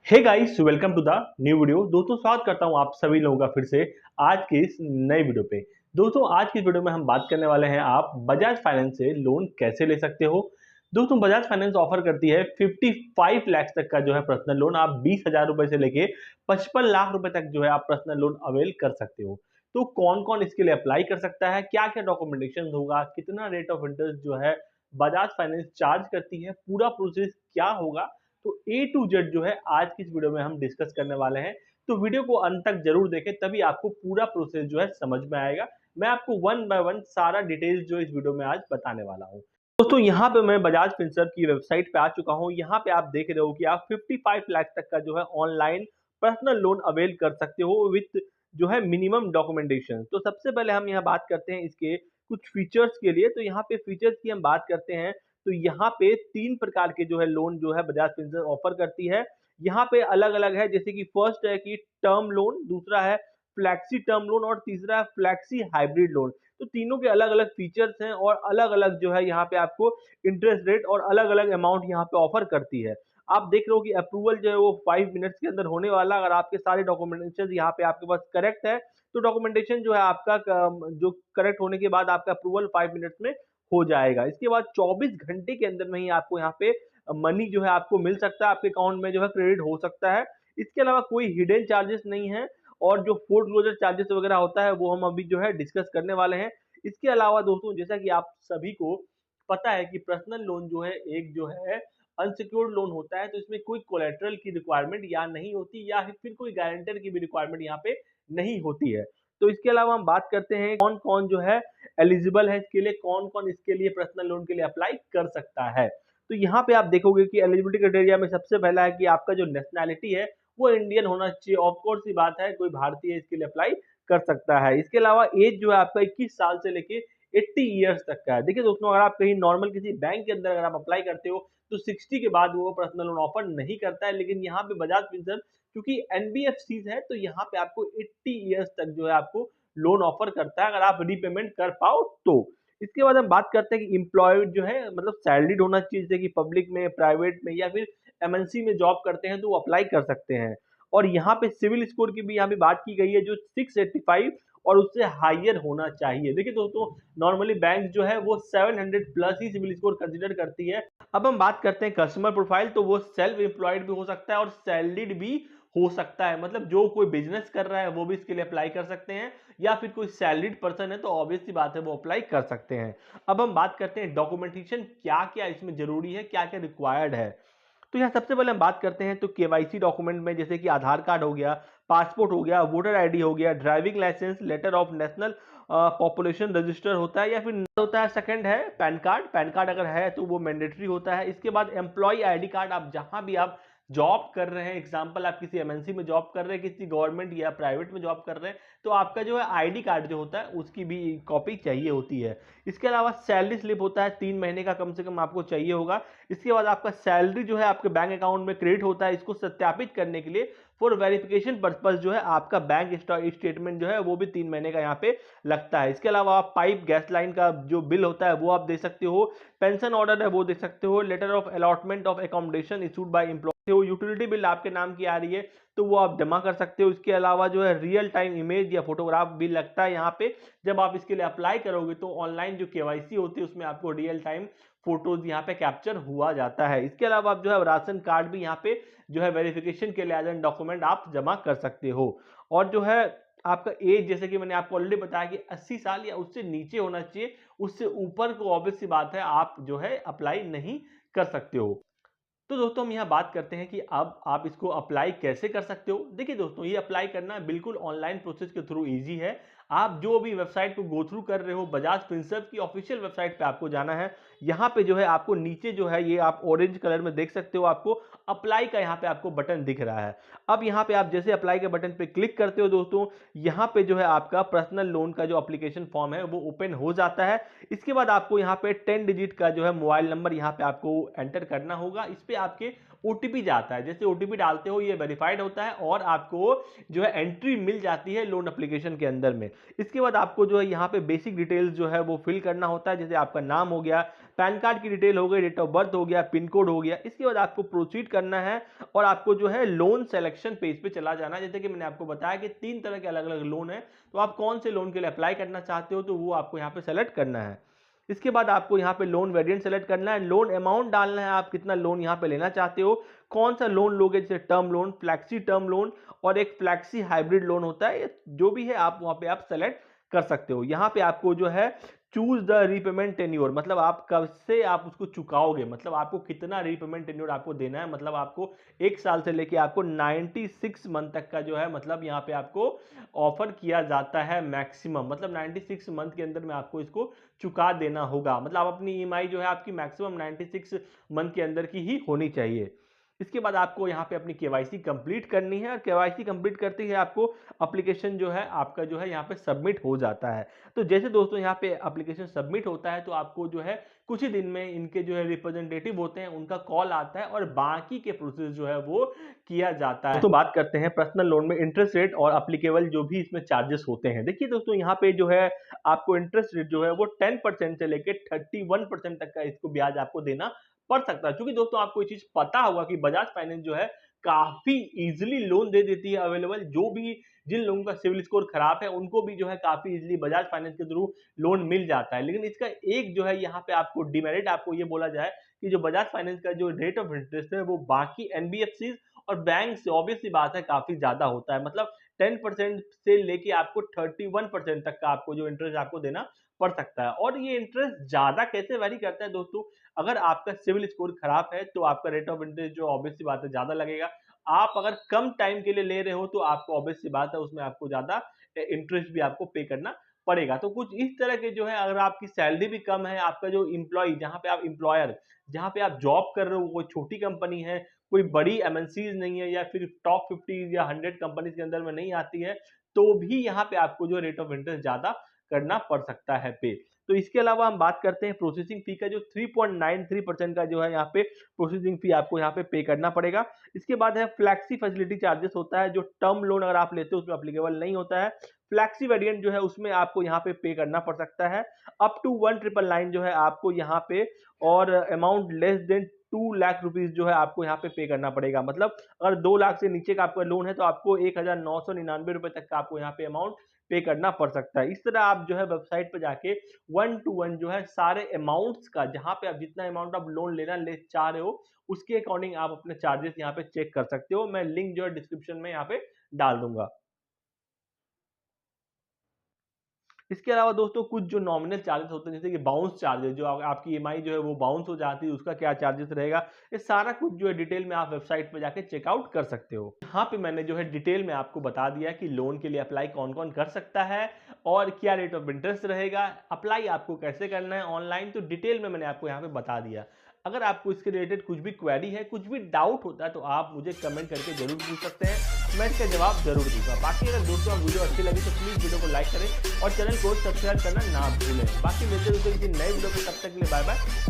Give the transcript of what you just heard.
Hey guys, welcome to the new video. दोस्तों, स्वागत करता हूं आप सभी लोगों का फिर से आज के इस नए वीडियो पे। दोस्तों, आज की वीडियो में हम बात करने वाले हैं आप बजाज फाइनेंस से लोन कैसे ले सकते हो। दोस्तों, बजाज फाइनेंस ऑफर करती है 55 लाख तक का जो है पर्सनल लोन। आप 20,000 रुपए से लेके 55 लाख रुपए तक जो है आप पर्सनल लोन अवेल कर सकते हो। तो कौन कौन इसके लिए अप्लाई कर सकता है, क्या क्या डॉक्यूमेंटेशन होगा, कितना रेट ऑफ इंटरेस्ट जो है बजाज फाइनेंस चार्ज करती है, पूरा प्रोसेस क्या होगा, तो ए टू जेड जो है आज की इस वीडियो में हम डिस्कस करने वाले हैं। तो वीडियो को अंत तक जरूर देखें, तभी आपको पूरा प्रोसेस जो है समझ में आएगा। मैं आपको वन बाय वन सारा डिटेल्स जो इस वीडियो में आज बताने वाला हूँ। दोस्तों, यहाँ पे मैं बजाज फिनसर्व की वेबसाइट पे आ चुका हूँ। यहाँ पे आप देख रहे हो कि आप 55 लाख तक का जो है ऑनलाइन पर्सनल लोन अवेल कर सकते हो विथ जो है मिनिमम डॉक्यूमेंटेशन। तो सबसे पहले हम यहाँ बात करते हैं इसके कुछ फीचर्स के लिए। तो यहाँ पे फीचर्स की हम बात करते हैं, तो यहाँ पे 3 प्रकार के जो है लोन जो है बजाज फिनसर्व ऑफर करती है। यहाँ पे अलग-अलग है, जैसे कि फर्स्ट है कि टर्म लोन, दूसरा है फ्लेक्सी टर्म लोन और तीसरा है फ्लेक्सी हाइब्रिड लोन। तो तीनों के अलग-अलग फीचर्स हैं और अलग-अलग जो है यहाँ पे आपको इंटरेस्ट रेट और अलग-अलग अमाउंट यहाँ पे ऑफर करती है। आप देख रहे हो कि अप्रूवल जो है वो 5 मिनट्स के अंदर होने वाला है। अगर आपके सारे डॉक्यूमेंटेशन यहाँ पे आपके पास करेक्ट है, तो डॉक्यूमेंटेशन जो है आपका जो करेक्ट होने के बाद आपका अप्रूवल 5 मिनट्स में हो जाएगा। इसके बाद 24 घंटे के अंदर में ही आपको यहाँ पे मनी जो है आपको मिल सकता है, आपके अकाउंट में जो है क्रेडिट हो सकता है। इसके अलावा कोई हिडन चार्जेस नहीं है और जो फोरक्लोजर चार्जेस वगैरह होता है वो हम अभी जो है डिस्कस करने वाले हैं। इसके अलावा दोस्तों, जैसा कि आप सभी को पता है कि पर्सनल लोन जो है एक जो है अनसिक्योर्ड लोन होता है, तो इसमें कोई कोलेटरल की रिक्वायरमेंट या नहीं होती या फिर कोई गारंटर की भी रिक्वायरमेंट यहाँ पे नहीं होती है। तो इसके अलावा हम बात करते हैं कौन-कौन जो है एलिजिबल है इसके लिए, कौन-कौन इसके लिए पर्सनल लोन के लिए अप्लाई कर सकता है। तो यहाँ पे आप देखोगे कि एलिजिबिलिटी क्राइटेरिया में सबसे पहला है कि आपका जो नेशनैलिटी है वो इंडियन होना चाहिए। ऑफ कोर्स सी बात है, कोई भारतीय इसके लिए अप्लाई कर सकता है। इसके अलावा एज जो है आपका 21 साल से लेके 80 ईयर्स तक का है। देखिए दोस्तों, अगर आप कहीं नॉर्मल किसी बैंक के अंदर अगर आप अप्लाई करते हो तो 60 के बाद वो पर्सनल लोन ऑफर नहीं करता है, लेकिन यहाँ पे बजाज फिनसर्व क्योंकि एनबीएफसीज है, तो यहाँ पे आपको 80 ईयर्स तक जो है आपको लोन ऑफर करता है, अगर आप रीपेमेंट कर पाओ तो। इसके बाद हम बात करते हैं कि एम्प्लॉयड जो है मतलब सैलरीड होना चाहिए, जैसे कि पब्लिक में, प्राइवेट में या फिर एमएनसी में जॉब करते हैं तो वो अप्लाई कर सकते हैं। और यहाँ पे सिविल स्कोर की भी यहाँ पे बात की गई है, जो 685 और उससे हायर होना चाहिए। देखिए दोस्तों, नॉर्मली बैंक जो है वो 700 प्लस ही सिविल स्कोर कंसीडर करती है। अब हम बात करते हैं कस्टमर प्रोफाइल, तो वो सेल्फ एम्प्लॉयड भी हो सकता है और सैलरीड भी हो सकता है। मतलब जो कोई बिजनेस कर रहा है वो भी इसके लिए अप्लाई कर सकते हैं, या फिर कोई सैलरीड पर्सन है तो ऑब्वियस सी बात है वो अप्लाई कर सकते हैं। अब हम बात करते हैं डॉक्यूमेंटेशन क्या क्या इसमें जरूरी है, क्या क्या रिक्वायर्ड है। तो यहाँ सबसे पहले हम बात करते हैं तो केवाईसी डॉक्यूमेंट में, जैसे कि आधार कार्ड हो गया, पासपोर्ट हो गया, वोटर आईडी हो गया, driving licence, letter of national population register होता है, या फिर होता है सेकंड है पैन कार्ड। पैन कार्ड अगर है तो वो मैंडेटरी होता है। इसके बाद एम्प्लॉय आईडी कार्ड, आप जहां भी आप जॉब कर रहे हैं, एग्जाम्पल आप किसी एमएनसी में जॉब कर रहे हैं, किसी गवर्नमेंट या प्राइवेट में जॉब कर रहे हैं, तो आपका जो है आईडी कार्ड जो होता है उसकी भी कॉपी चाहिए होती है। इसके अलावा सैलरी स्लिप होता है, 3 महीने का कम से कम आपको चाहिए होगा। इसके बाद आपका सैलरी जो है आपके बैंक अकाउंट में क्रेडिट होता है, इसको सत्यापित करने के लिए फॉर वेरिफिकेशन पर्पस जो है आपका बैंक स्टेटमेंट जो है वो भी 3 महीने का यहाँ पे लगता है। इसके अलावा आप पाइप गैस लाइन का जो बिल होता है वो आप दे सकते हो, पेंशन ऑर्डर है वो दे सकते हो, letter of allotment of accommodation issued by employ हो, यूटिलिटी बिल आपके नाम की आ रही है तो वो आप जमा कर सकते हो। इसके अलावा जो है रियल टाइम इमेज या फोटोग्राफ भी लगता है यहाँ पे। जब आप इसके लिए अप्लाई करोगे तो ऑनलाइन जो केवाईसी होती है उसमें आपको रियल टाइम फोटोज यहाँ पे कैप्चर हुआ जाता है। इसके अलावा आप जो है राशन कार्ड भी यहाँ पे जो है वेरिफिकेशन के लिए एज एन डॉक्यूमेंट आप जमा कर सकते हो। और जो है आपका एज, जैसे कि मैंने आपको ऑलरेडी बताया कि 80 साल या उससे नीचे होना चाहिए, उससे ऊपर को ऑब्वियस सी बात है आप जो है अप्लाई नहीं कर सकते हो। तो दोस्तों, हम यहाँ बात करते हैं कि अब आप इसको अप्लाई कैसे कर सकते हो। देखिए दोस्तों, ये अप्लाई करना बिल्कुल ऑनलाइन प्रोसेस के थ्रू इजी है। आप जो भी वेबसाइट को गो थ्रू कर रहे हो, बजाज फिनसर्व की ऑफिशियल वेबसाइट पे आपको जाना है। यहाँ पे जो है आपको नीचे जो है ये आप ऑरेंज कलर में देख सकते हो, आपको अप्लाई का यहाँ पे आपको बटन दिख रहा है। अब यहाँ पे आप जैसे अप्लाई के बटन पे क्लिक करते हो दोस्तों, यहाँ पे जो है आपका पर्सनल लोन का जो एप्लीकेशन फॉर्म है वो ओपन हो जाता है। इसके बाद आपको यहाँ पे 10 डिजिट का जो है मोबाइल नंबर यहाँ पे आपको एंटर करना होगा। इस पे आपके ओटीपी जाता है। जैसे ओटीपी डालते हो ये वेरीफाइड होता है और आपको जो है एंट्री मिल जाती है लोन एप्लीकेशन के अंदर में। इसके बाद आपको जो है यहाँ पे बेसिक डिटेल्स जो है वो फिल करना होता है, जैसे आपका नाम हो गया, पैन कार्ड की डिटेल हो गई, डेट ऑफ बर्थ हो गया, पिन कोड हो गया। इसके बाद आपको प्रोसीड करना है और आपको जो है लोन सिलेक्शन पेज पे चला जाना है। जैसे कि मैंने आपको बताया कि 3 तरह के अलग अलग लोन है, तो आप कौन से लोन के लिए अप्लाई करना चाहते हो तो वो आपको यहाँ पे सेलेक्ट करना है। इसके बाद आपको यहाँ पे लोन वेरिएंट सेलेक्ट करना है, लोन अमाउंट डालना है, आप कितना लोन यहाँ पे लेना चाहते हो, कौन सा लोन लोगे, जैसे term loan, flexi term loan और एक फ्लैक्सी हाइब्रिड लोन होता है, जो भी है आप वहाँ पे आप सेलेक्ट कर सकते हो। यहाँ पे आपको जो है चूज द रीपेमेंट टेन्योर, मतलब आप कब से आप उसको चुकाओगे, मतलब आपको कितना रीपेमेंट टेन्योर आपको देना है, मतलब आपको 1 साल से लेके आपको 96 मंथ तक का जो है मतलब यहाँ पे आपको ऑफर किया जाता है मैक्सिमम, मतलब 96 मंथ के अंदर में आपको इसको चुका देना होगा। मतलब आप अपनी ईएमआई जो है आपकी मैक्सिमम 96 मंथ के अंदर की ही होनी चाहिए। इसके बाद आपको यहाँ पे अपनी केवाईसी कंप्लीट करनी है और केवाईसी कंप्लीट करते ही आपको एप्लीकेशन जो है आपका जो है यहाँ पे सबमिट हो जाता है। तो जैसे दोस्तों यहाँ पे एप्लीकेशन सबमिट होता है तो आपको जो है कुछ ही दिन में इनके जो है रिप्रेजेंटेटिव होते हैं उनका कॉल आता है और बाकी के प्रोसेस जो है वो किया जाता है। तो बात करते हैं पर्सनल लोन में इंटरेस्ट रेट और एप्लीकेबल जो भी इसमें चार्जेस होते हैं। देखिए दोस्तों यहाँ पे जो है आपको इंटरेस्ट रेट जो है वो 10% से लेके 31% तक का इसको ब्याज आपको देना पड़ सकता है। क्योंकि दोस्तों आपको ये चीज पता होगा कि बजाज फाइनेंस जो है काफी इजीली लोन दे देती है अवेलेबल, जो भी जिन लोगों का सिविल स्कोर खराब है उनको भी जो है काफी इजीली बजाज फाइनेंस के थ्रू लोन मिल जाता है। लेकिन इसका एक जो है यहाँ पे आपको डिमेरिट आपको ये बोला जाए कि जो बजाज फाइनेंस का जो रेट ऑफ इंटरेस्ट है वो बाकी एनबीएफसी और बैंक से ऑब्वियस सी बात है काफी ज्यादा होता है। मतलब 10% से लेके आपको 31% तक का आपको जो इंटरेस्ट आपको देना पड़ सकता है। और ये इंटरेस्ट ज्यादा कैसे वैरी करता है दोस्तों, अगर आपका सिविल स्कोर खराब है तो आपका रेट ऑफ इंटरेस्ट जो ऑब्वियस सी बात है ज्यादा लगेगा। आप अगर कम टाइम के लिए ले रहे हो तो आपको ऑब्वियस सी बात है उसमें आपको ज्यादा इंटरेस्ट भी आपको पे करना पड़ेगा। तो कुछ इस तरह के जो है, अगर आपकी सैलरी भी कम है, आपका जो इम्प्लॉय जहां पे आप एम्प्लॉयर जहां पे आप जॉब कर रहे हो कोई छोटी कंपनी है, कोई बड़ी एमएनसीज नहीं है या फिर टॉप 50 या 100 कंपनीज के अंदर में नहीं आती है, तो भी यहाँ पे आपको जो रेट ऑफ इंटरेस्ट ज्यादा करना पड़ सकता है पे। तो इसके अलावा हम बात करते हैं प्रोसेसिंग फी का, जो 3.93% का जो है यहाँ पे प्रोसेसिंग फी आपको यहाँ पे करना पड़ेगा। इसके बाद है फ्लैक्सी फैसिलिटी चार्जेस होता है, जो टर्म लोन अगर आप लेते हो उसमें एप्लीकेबल नहीं होता है। फ्लैक्सी वेरिएंट जो है उसमें आपको यहाँ पे करना पड़ सकता है। अप टू 1999 जो है आपको यहाँ पे, और amount less than 2 lakh rupees जो है आपको यहाँ पे करना पड़ेगा। मतलब अगर 2 लाख से नीचे का आपका लोन है तो आपको 1999 रुपए तक का आपको यहाँ पे अमाउंट पे करना पड़ सकता है। इस तरह आप जो है वेबसाइट पे जाके 1 to 1 जो है सारे अमाउंट्स का, जहां पे आप जितना अमाउंट आप लोन लेना ले चाह रहे हो उसके अकॉर्डिंग आप अपने चार्जेस यहाँ पे चेक कर सकते हो। मैं लिंक जो है डिस्क्रिप्शन में यहाँ पे डाल दूंगा। इसके अलावा दोस्तों कुछ जो नॉमिनल चार्जेस होते हैं, जैसे कि बाउंस चार्जेस, जो आपकी ईएमआई जो है वो बाउंस हो जाती है उसका क्या चार्जेस रहेगा, ये सारा कुछ जो है डिटेल में आप वेबसाइट पे जाके चेकआउट कर सकते हो। यहाँ पे मैंने जो है डिटेल में आपको बता दिया कि लोन के लिए अप्लाई कौन कौन कर सकता है और क्या रेट ऑफ इंटरेस्ट रहेगा, अप्लाई आपको कैसे करना है ऑनलाइन, तो डिटेल में मैंने आपको यहाँ पे बता दिया। अगर आपको इसके रिलेटेड कुछ भी क्वेरी है, कुछ भी डाउट होता है तो आप मुझे कमेंट करके जरूर पूछ सकते हैं, मैं इसका जवाब जरूर दूंगा। बाकी अगर दोस्तों आप वीडियो अच्छी लगी तो प्लीज वीडियो को लाइक करें और चैनल को सब्सक्राइब करना ना भूलें। बाकी मिलते हैं दोस्तों किसी नए वीडियो पे, तब तक के लिए बाय बाय।